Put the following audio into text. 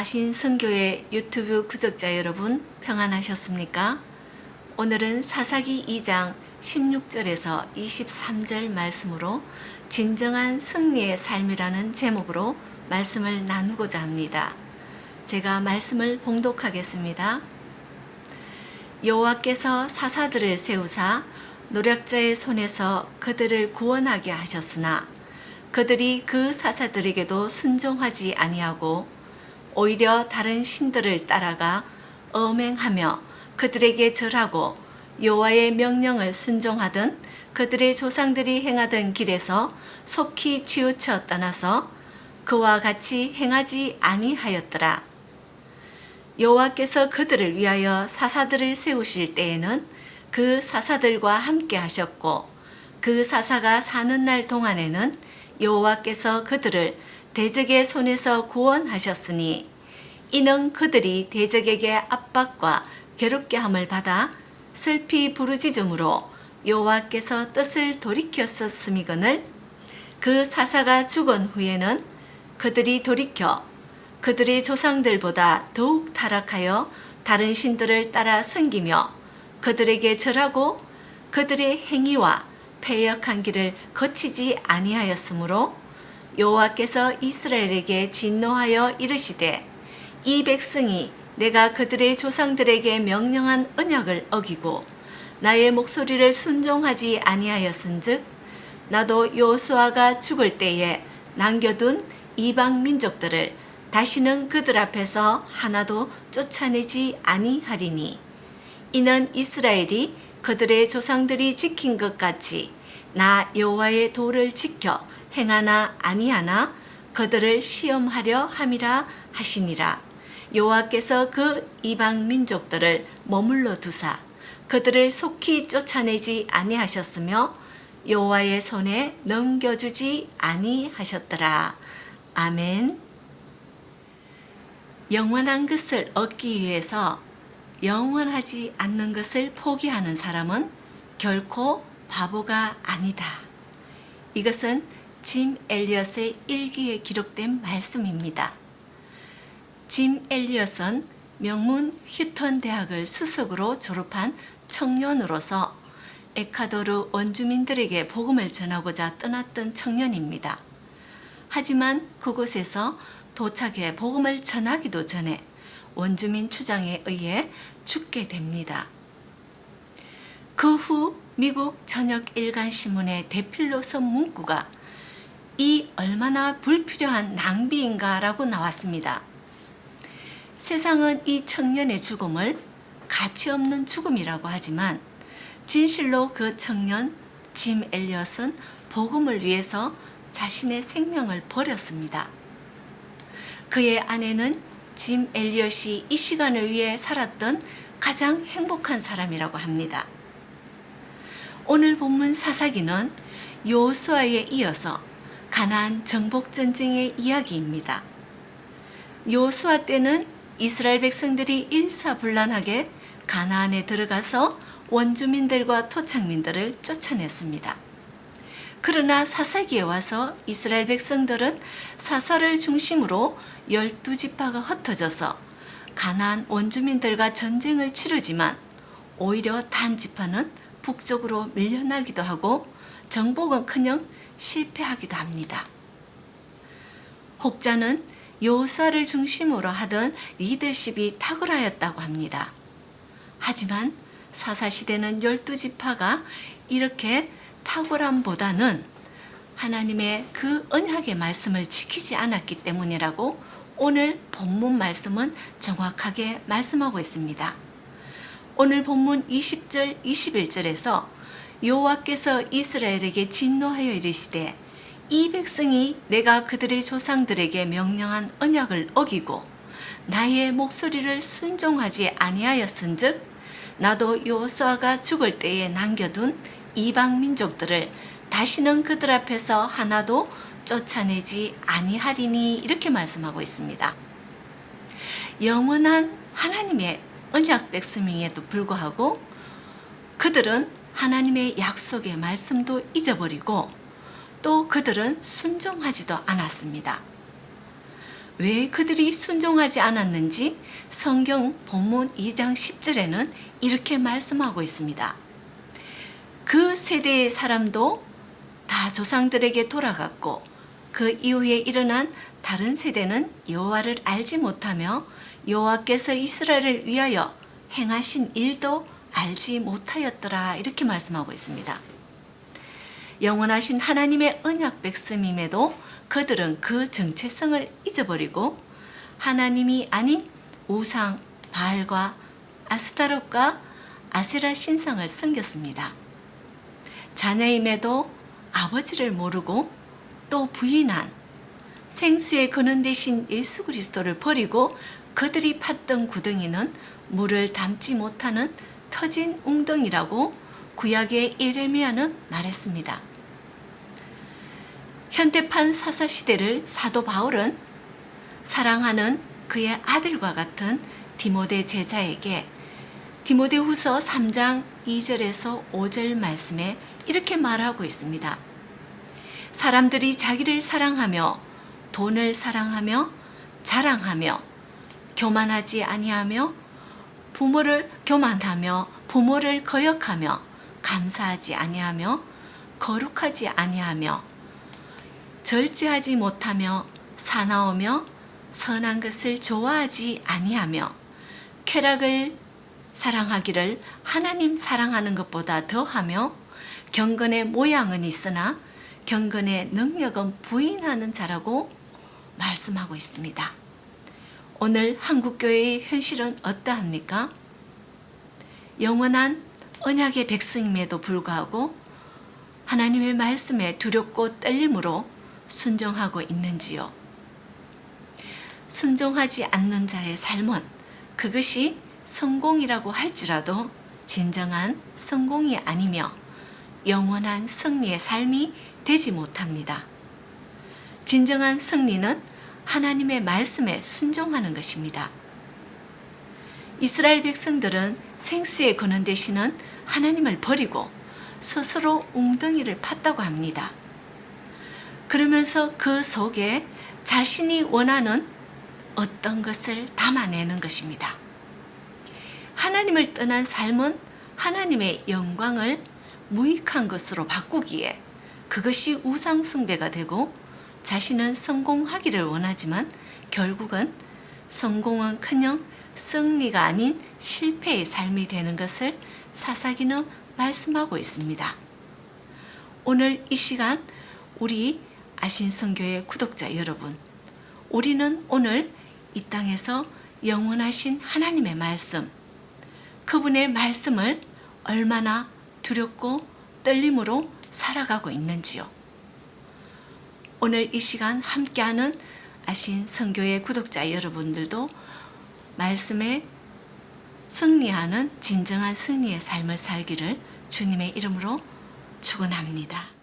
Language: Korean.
아신선교회 유튜브 구독자 여러분 평안하셨습니까? 오늘은 사사기 2장 16절에서 23절 말씀으로 진정한 승리의 삶이라는 제목으로 말씀을 나누고자 합니다. 제가 말씀을 봉독하겠습니다. 여호와께서 사사들을 세우사 노략자의 손에서 그들을 구원하게 하셨으나 그들이 그 사사들에게도 순종하지 아니하고 오히려 다른 신들을 따라가 음행하며 그들에게 절하고 여호와의 명령을 순종하던 그들의 조상들이 행하던 길에서 속히 치우쳐 떠나서 그와 같이 행하지 아니하였더라. 여호와께서 그들을 위하여 사사들을 세우실 때에는 그 사사들과 함께 하셨고 그 사사가 사는 날 동안에는 여호와께서 그들을 대적의 손에서 구원하셨으니 이는 그들이 대적에게 압박과 괴롭게 함을 받아 슬피 부르짖음으로 여호와께서 뜻을 돌이켰었음이거늘 그 사사가 죽은 후에는 그들이 돌이켜 그들의 조상들보다 더욱 타락하여 다른 신들을 따라 섬기며 그들에게 절하고 그들의 행위와 패역한 길을 거치지 아니하였으므로 여호와께서 이스라엘에게 진노하여 이르시되 이 백성이 내가 그들의 조상들에게 명령한 언약을 어기고 나의 목소리를 순종하지 아니하였은즉 나도 여호수아가 죽을 때에 남겨둔 이방 민족들을 다시는 그들 앞에서 하나도 쫓아내지 아니하리니 이는 이스라엘이 그들의 조상들이 지킨 것 같이 나 여호와의 도를 지켜 행하나 아니하나 그들을 시험하려 함이라 하시니라. 여호와께서 그 이방 민족들을 머물러 두사 그들을 속히 쫓아내지 아니하셨으며 여호와의 손에 넘겨주지 아니하셨더라. 아멘. 영원한 것을 얻기 위해서 영원하지 않는 것을 포기하는 사람은 결코 바보가 아니다. 이것은 짐 엘리엇의 일기에 기록된 말씀입니다. 짐 엘리엇은 명문 휴턴 대학을 수석으로 졸업한 청년으로서 에콰도르 원주민들에게 복음을 전하고자 떠났던 청년입니다. 하지만 그곳에서 도착해 복음을 전하기도 전에 원주민 추장에 의해 죽게 됩니다. 그 후 미국 저녁 일간신문의 대필로서 문구가 이 얼마나 불필요한 낭비인가 라고 나왔습니다. 세상은 이 청년의 죽음을 가치없는 죽음이라고 하지만 진실로 그 청년 짐 엘리엇은 복음을 위해서 자신의 생명을 버렸습니다. 그의 아내는 짐 엘리엇이 이 시간을 위해 살았던 가장 행복한 사람이라고 합니다. 오늘 본문 사사기는 여호수아에 이어서 가나안 정복전쟁의 이야기입니다. 여호수아 때는 이스라엘 백성들이 일사불란하게 가나안에 들어가서 원주민들과 토착민들을 쫓아냈습니다. 그러나 사사기에 와서 이스라엘 백성들은 사사를 중심으로 12지파가 흩어져서 가나안 원주민들과 전쟁을 치르지만 오히려 단지파는 북쪽으로 밀려나기도 하고 정복은커녕 실패하기도 합니다. 혹자는 여호수아를 중심으로 하던 리더십이 탁월하였다고 합니다. 하지만 사사시대는 12지파가 이렇게 탁월함보다는 하나님의 그 언약의 말씀을 지키지 않았기 때문이라고 오늘 본문 말씀은 정확하게 말씀하고 있습니다. 오늘 본문 20절 21절에서 여호와께서 이스라엘에게 진노하여 이르시되 이 백성이 내가 그들의 조상들에게 명령한 언약을 어기고 나의 목소리를 순종하지 아니하였은즉 나도 여호수아가 죽을 때에 남겨둔 이방 민족들을 다시는 그들 앞에서 하나도 쫓아내지 아니하리니 이렇게 말씀하고 있습니다. 영원한 하나님의 언약 백성임에도 불구하고 그들은 하나님의 약속의 말씀도 잊어버리고 또 그들은 순종하지도 않았습니다. 왜 그들이 순종하지 않았는지 성경 본문 2장 10절에는 이렇게 말씀하고 있습니다. 그 세대의 사람도 다 조상들에게 돌아갔고 그 이후에 일어난 다른 세대는 여호와를 알지 못하며 여호와께서 이스라엘을 위하여 행하신 일도 알지 못하였더라 이렇게 말씀하고 있습니다. 영원하신 하나님의 언약 백성임에도 그들은 그 정체성을 잊어버리고 하나님이 아닌 우상 바알과 아스타롯과 아세라 신상을 섬겼습니다. 자녀임에도 아버지를 모르고 또 부인한 생수의 근원 되신 예수 그리스도를 버리고 그들이 팠던 구덩이는 물을 담지 못하는 터진 웅덩이라고 구약의 예레미야는 말했습니다. 현대판 사사시대를 사도 바울은 사랑하는 그의 아들과 같은 디모데 제자에게 디모데후서 3장 2절에서 5절 말씀에 이렇게 말하고 있습니다. 사람들이 자기를 사랑하며 돈을 사랑하며 자랑하며 교만하지 아니하며 교만하며 부모를 거역하며 감사하지 아니하며 거룩하지 아니하며 절제하지 못하며 사나우며 선한 것을 좋아하지 아니하며 쾌락을 사랑하기를 하나님 사랑하는 것보다 더하며 경건의 모양은 있으나 경건의 능력은 부인하는 자라고 말씀하고 있습니다. 오늘 한국교회의 현실은 어떠합니까? 영원한 언약의 백성임에도 불구하고 하나님의 말씀에 두렵고 떨림으로 순종하고 있는지요? 순종하지 않는 자의 삶은 그것이 성공이라고 할지라도 진정한 성공이 아니며 영원한 승리의 삶이 되지 못합니다. 진정한 승리는 하나님의 말씀에 순종하는 것입니다. 이스라엘 백성들은 생수의 근원 되시는 하나님을 버리고 스스로 웅덩이를 팠다고 합니다. 그러면서 그 속에 자신이 원하는 어떤 것을 담아내는 것입니다. 하나님을 떠난 삶은 하나님의 영광을 무익한 것으로 바꾸기에 그것이 우상숭배가 되고 자신은 성공하기를 원하지만 결국은 성공은커녕 승리가 아닌 실패의 삶이 되는 것을 사사기는 말씀하고 있습니다. 오늘 이 시간 우리 아신성교회 구독자 여러분, 우리는 오늘 이 땅에서 영원하신 하나님의 말씀, 그분의 말씀을 얼마나 두렵고 떨림으로 살아가고 있는지요. 오늘 이 시간 함께하는 아신성교회 구독자 여러분들도 말씀에 승리하는 진정한 승리의 삶을 살기를 주님의 이름으로 축원합니다.